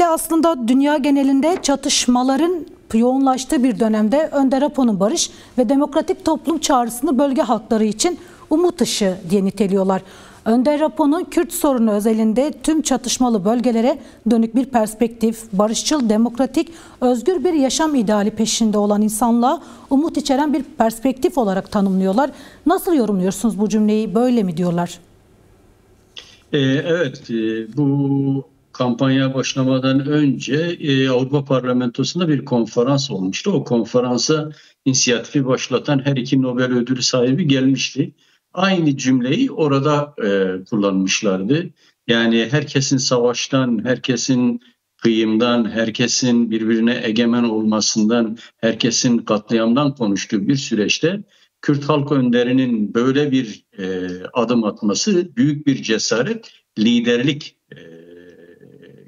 Özellikle aslında dünya genelinde çatışmaların yoğunlaştığı bir dönemde Önder Apo'nun barış ve demokratik toplum çağrısını bölge halkları için umut ışığı diye niteliyorlar. Önder Apo'nun Kürt sorunu özelinde tüm çatışmalı bölgelere dönük bir perspektif, barışçıl, demokratik, özgür bir yaşam ideali peşinde olan insanlığa umut içeren bir perspektif olarak tanımlıyorlar. Nasıl yorumluyorsunuz bu cümleyi? Böyle mi diyorlar? Evet, bu kampanya başlamadan önce Avrupa Parlamentosu'nda bir konferans olmuştu. O konferansa inisiyatifi başlatan her iki Nobel ödülü sahibi gelmişti. Aynı cümleyi orada kullanmışlardı. Yani herkesin savaştan, herkesin kıyımdan, herkesin birbirine egemen olmasından, herkesin katliamdan konuştuğu bir süreçte Kürt halk önderinin böyle bir adım atması büyük bir cesaret, liderlik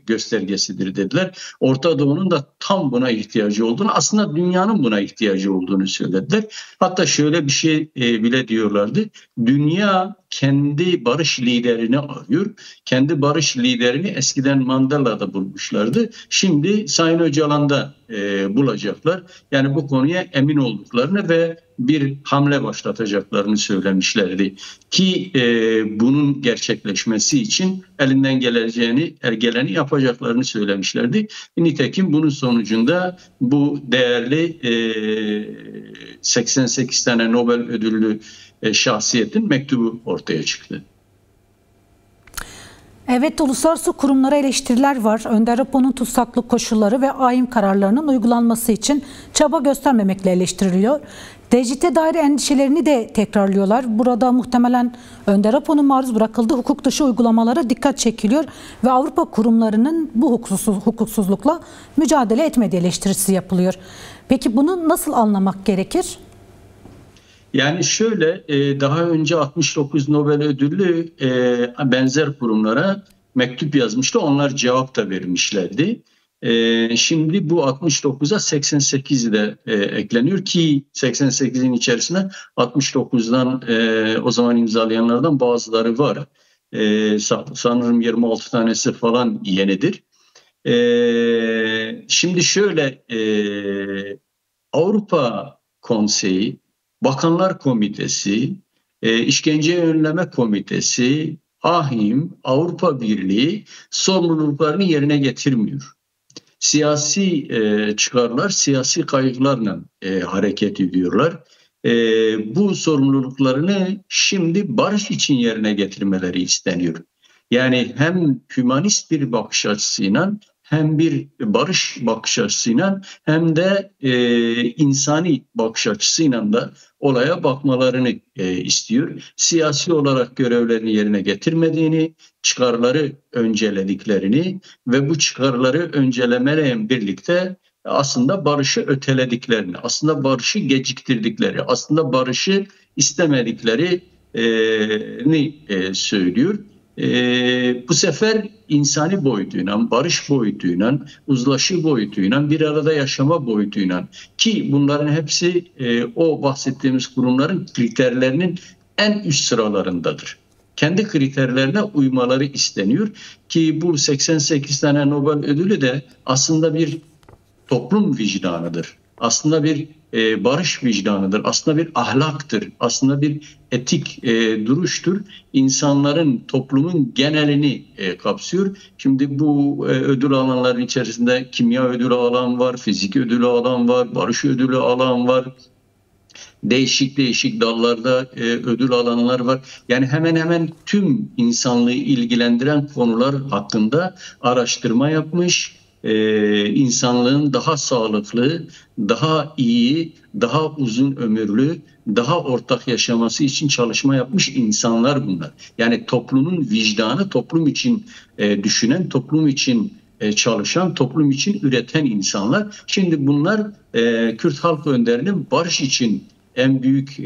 göstergesidir dediler. Orta Doğu'nun da tam buna ihtiyacı olduğunu, aslında dünyanın buna ihtiyacı olduğunu söylediler. Hatta şöyle bir şey bile diyorlardı. Dünya kendi barış liderini arıyor. Kendi barış liderini eskiden Mandela'da bulmuşlardı. Şimdi Sayın Öcalan'da bulacaklar. Yani bu konuya emin olduklarını ve bir hamle başlatacaklarını söylemişlerdi. Ki bunun gerçekleşmesi için elinden geleni yapacaklarını söylemişlerdi. Nitekim bunun sonucunda bu değerli 88 tane Nobel ödüllü şahsiyetin mektubu ortaya çıktı. Evet, uluslararası kurumlara eleştiriler var. Önder Apo'nun tutsaklık koşulları ve ahim kararlarının uygulanması için çaba göstermemekle eleştiriliyor. Tecrite dair endişelerini de tekrarlıyorlar. Burada muhtemelen Önder Apo'nun maruz bırakıldığı hukuk dışı uygulamalara dikkat çekiliyor ve Avrupa kurumlarının bu hukuksuzlukla mücadele etmediği eleştirisi yapılıyor. Peki bunu nasıl anlamak gerekir? Yani şöyle, daha önce 69 Nobel ödüllü benzer kurumlara mektup yazmıştı. Onlar cevap da vermişlerdi. Şimdi bu 69'a 88 de ekleniyor ki 88'in içerisinde 69'dan o zaman imzalayanlardan bazıları var. Sanırım 26 tanesi falan yenidir. Şimdi şöyle, Avrupa Konseyi, Bakanlar Komitesi, İşkence Önleme Komitesi, AHİM, Avrupa Birliği sorumluluklarını yerine getirmiyor. Siyasi çıkarlar, siyasi kaygılarla hareket ediyorlar. Bu sorumluluklarını şimdi barış için yerine getirmeleri isteniyor. Yani hem hümanist bir bakış açısıyla, hem bir barış bakış açısıyla, hem de insani bakış açısıyla da olaya bakmalarını istiyor. Siyasi olarak görevlerini yerine getirmediğini, çıkarları öncelediklerini ve bu çıkarları öncelemeyle birlikte aslında barışı ötelediklerini, aslında barışı geciktirdikleri, aslında barışı istemediklerini söylüyor. Bu sefer insani boyutuyla, barış boyutuyla, uzlaşı boyutuyla, bir arada yaşama boyutuyla, ki bunların hepsi o bahsettiğimiz kurumların kriterlerinin en üst sıralarındadır. Kendi kriterlerine uymaları isteniyor ki bu 88 tane Nobel ödülü de aslında bir toplum vicdanıdır. Aslında bir barış vicdanıdır. Aslında bir ahlaktır. Aslında bir etik duruştur. İnsanların, toplumun genelini kapsıyor. Şimdi bu ödül alanların içerisinde kimya ödülü alan var, fizik ödülü alan var, barış ödülü alan var. Değişik dallarda ödül alanlar var. Yani hemen hemen tüm insanlığı ilgilendiren konular hakkında araştırma yapmış, insanlığın daha sağlıklı, daha iyi, daha uzun ömürlü, daha ortak yaşaması için çalışma yapmış insanlar bunlar. Yani toplumun vicdanı, toplum için düşünen, toplum için çalışan, toplum için üreten insanlar. Şimdi bunlar Kürt halk önderinin barış için en büyük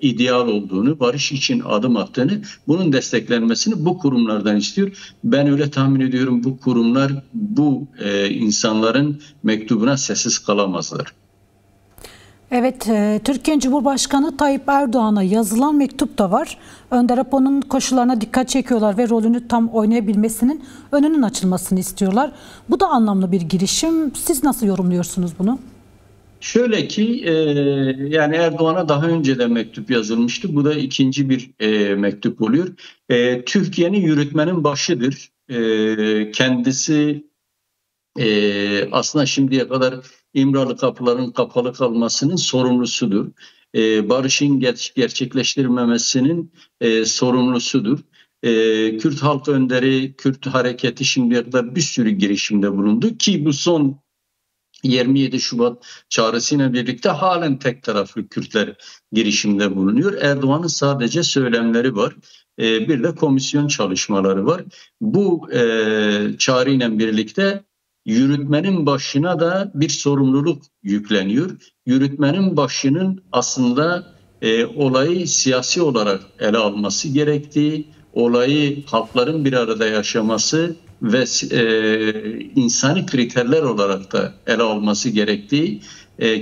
ideal olduğunu, barış için adım attığını, bunun desteklenmesini bu kurumlardan istiyor. Ben öyle tahmin ediyorum, bu kurumlar bu insanların mektubuna sessiz kalamazlar. Evet, Türkiye Cumhurbaşkanı Tayyip Erdoğan'a yazılan mektup da var. Önder Apo'nun koşullarına dikkat çekiyorlar ve rolünü tam oynayabilmesinin önünün açılmasını istiyorlar. Bu da anlamlı bir girişim. Siz nasıl yorumluyorsunuz bunu? Şöyle ki yani Erdoğan'a daha önce de mektup yazılmıştı. Bu da ikinci bir mektup oluyor. Türkiye'nin yürütmenin başıdır. Kendisi aslında şimdiye kadar İmralı kapıların kapalı kalmasının sorumlusudur. Barışın gerçekleştirilmemesinin sorumlusudur. Kürt halk önderi, Kürt hareketi şimdiye kadar bir sürü girişimde bulundu ki bu son 27 Şubat çağrısıyla birlikte halen tek taraflı Kürtler girişimde bulunuyor. Erdoğan'ın sadece söylemleri var. Bir de komisyon çalışmaları var. Bu çağrıyla birlikte yürütmenin başına da bir sorumluluk yükleniyor. Yürütmenin başının aslında olayı siyasi olarak ele alması gerektiği, olayı halkların bir arada yaşaması ve insani kriterler olarak da ele alması gerektiği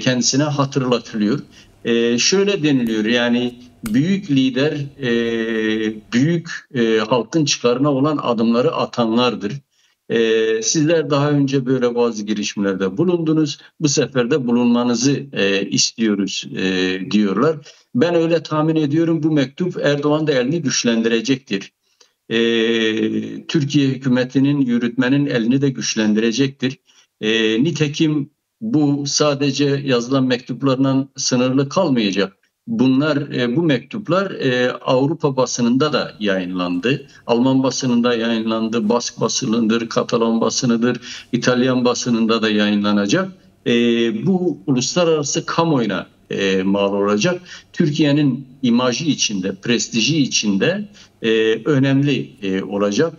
kendisine hatırlatılıyor. Şöyle deniliyor, yani büyük lider büyük halkın çıkarına olan adımları atanlardır. Sizler daha önce böyle bazı girişimlerde bulundunuz. Bu sefer de bulunmanızı istiyoruz diyorlar. Ben öyle tahmin ediyorum, bu mektup Erdoğan da elini güçlendirecektir. Türkiye hükümetinin, yürütmenin elini de güçlendirecektir. Nitekim bu sadece yazılan mektuplarla sınırlı kalmayacak. Bu mektuplar Avrupa basınında da yayınlandı. Alman basınında yayınlandı, Bask basınıdır, Katalan basınıdır, İtalyan basınında da yayınlanacak. Bu uluslararası kamuoyuna mal olacak. Türkiye'nin imajı içinde, prestiji içinde önemli olacak.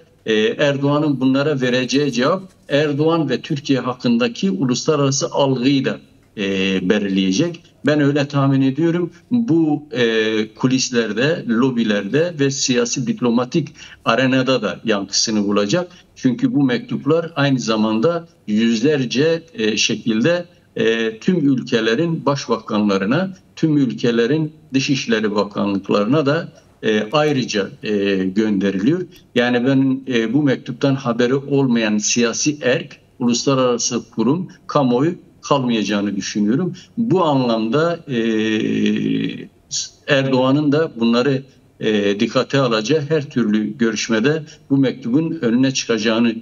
Erdoğan'ın bunlara vereceği cevap Erdoğan ve Türkiye hakkındaki uluslararası algıyı da belirleyecek. Ben öyle tahmin ediyorum. Bu kulislerde, lobilerde ve siyasi diplomatik arenada da yankısını bulacak. Çünkü bu mektuplar aynı zamanda yüzlerce şekilde tüm ülkelerin başbakanlarına, tüm ülkelerin dışişleri bakanlıklarına da ayrıca gönderiliyor. Yani ben bu mektuptan haberi olmayan siyasi erk, uluslararası kurum, kamuoyu kalmayacağını düşünüyorum. Bu anlamda Erdoğan'ın da bunları dikkate alacağı her türlü görüşmede bu mektubun önüne çıkacağını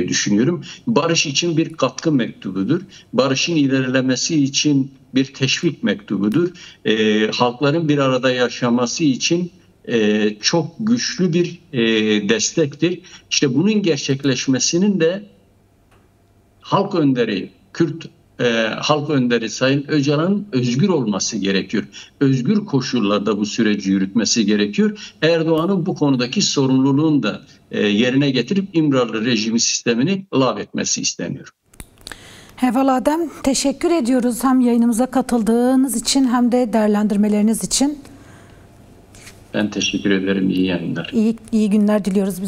düşünüyorum. Barış için bir katkı mektubudur. Barışın ilerlemesi için bir teşvik mektubudur. Halkların bir arada yaşaması için çok güçlü bir destektir. İşte bunun gerçekleşmesinin de halk önderi, Kürt halk önderi Sayın Öcalan'ın özgür olması gerekiyor. Özgür koşullarda bu süreci yürütmesi gerekiyor. Erdoğan'ın bu konudaki sorumluluğunu da yerine getirip İmralı rejimi sistemini lağvetmesi isteniyor. Heval Adem, teşekkür ediyoruz hem yayınımıza katıldığınız için hem de değerlendirmeleriniz için. Ben teşekkür ederim. İyi yayınlar. İyi günler diliyoruz.